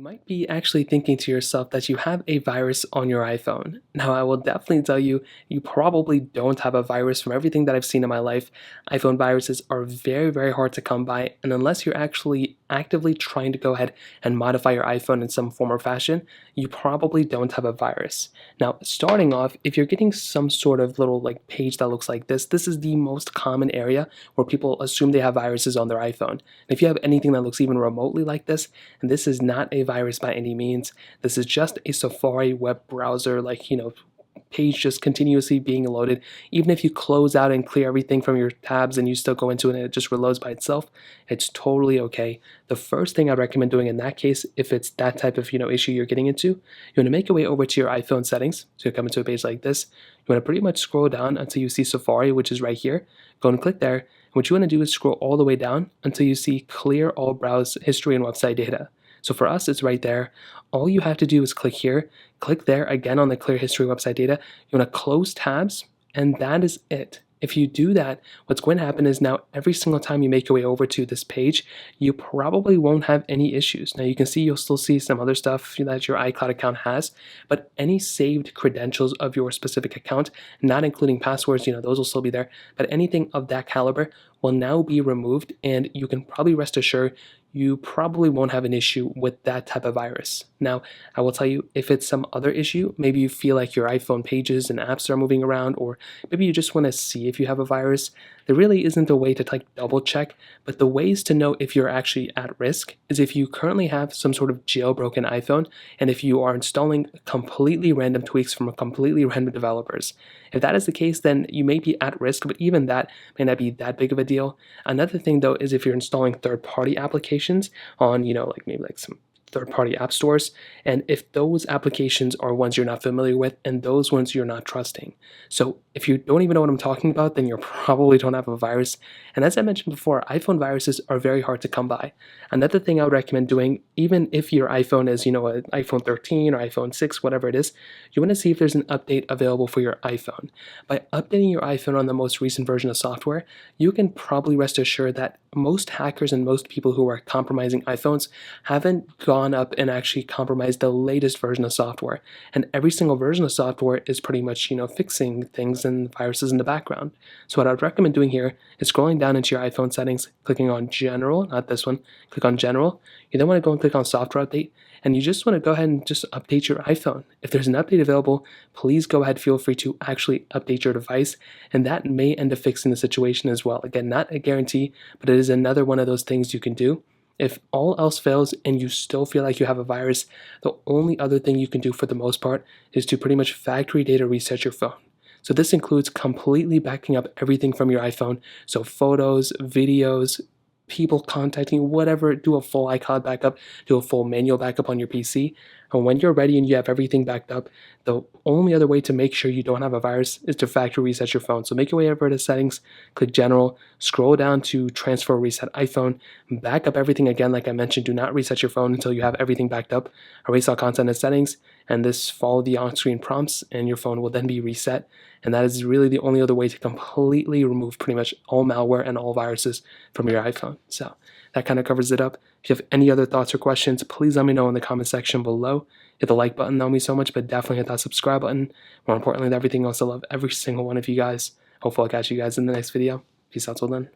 might be actually thinking to yourself that you have a virus on your iPhone. Now, I will definitely tell you, you probably don't have a virus. From everything that I've seen in my life, iPhone viruses are very, very hard to come by. And unless you're actually actively trying to go ahead and modify your iPhone in some form or fashion, you probably don't have a virus. Now, starting off, if you're getting some sort of little like page that looks like this is the most common area where people assume they have viruses on their iPhone. And if you have anything that looks even remotely like this, and this is not a virus by any means. This is just a Safari web browser, page just continuously being loaded. Even if you close out and clear everything from your tabs and you still go into it and it just reloads by itself, it's totally okay. The first thing I recommend doing in that case, if it's that type of issue you're getting into, you want to make your way over to your iPhone settings. So you come into a page like this. You want to pretty much scroll down until you see Safari, which is right here. Go and click there. What you want to do is scroll all the way down until you see clear all browse history and website data. So for us, it's right there. All you have to do is click here, click there again on the clear history website data. You want to close tabs, and that is it. If you do that, what's going to happen is now every single time you make your way over to this page, you probably won't have any issues. Now you can see you'll still see some other stuff that your iCloud account has, but any saved credentials of your specific account, not including passwords, those will still be there, but anything of that caliber will now be removed, and you can probably rest assured you probably won't have an issue with that type of virus. Now, I will tell you, if it's some other issue, maybe you feel like your iPhone pages and apps are moving around, or maybe you just want to see if you have a virus, there really isn't a way to double check, but the ways to know if you're actually at risk is if you currently have some sort of jailbroken iPhone, and if you are installing completely random tweaks from completely random developers. If that is the case, then you may be at risk, but even that may not be that big of a deal. Another thing though is if you're installing third-party applications on, maybe some third-party app stores, and if those applications are ones you're not familiar with and those ones you're not trusting. So if you don't even know what I'm talking about, then you probably don't have a virus. And as I mentioned before, iPhone viruses are very hard to come by. Another thing I would recommend doing, even if your iPhone is, an iPhone 13 or iPhone 6, whatever it is, you want to see if there's an update available for your iPhone. By updating your iPhone on the most recent version of software, you can probably rest assured that most hackers and most people who are compromising iPhones haven't gone up and actually compromised the latest version of software. And every single version of software is pretty much, fixing things and viruses in the background. So what I would recommend doing here is scrolling down into your iPhone settings, clicking on General, not this one, click on General. You then want to go and click on Software Update, and you just want to go ahead and just update your iPhone. If there's an update available, please go ahead, feel free to actually update your device, and that may end up fixing the situation as well. Again, not a guarantee, but it is another one of those things you can do. If all else fails and you still feel like you have a virus, the only other thing you can do for the most part is to pretty much factory data reset your phone. So this includes completely backing up everything from your iPhone. So photos, videos, people contacting you, whatever, do a full iCloud backup, do a full manual backup on your PC. And when you're ready and you have everything backed up, the only other way to make sure you don't have a virus is to factory reset your phone. So make your way over to settings, click General, scroll down to Transfer Reset iPhone, back up everything again. Like I mentioned, do not reset your phone until you have everything backed up. Erase all content and settings, and this follow the on-screen prompts, and your phone will then be reset. And that is really the only other way to completely remove pretty much all malware and all viruses from your iPhone. So that kind of covers it up. If you have any other thoughts or questions, please let me know in the comment section below. Hit the like button, that would mean so much, but definitely hit that subscribe button. More importantly than everything else, I love every single one of you guys. Hopefully I'll catch you guys in the next video. Peace out till then.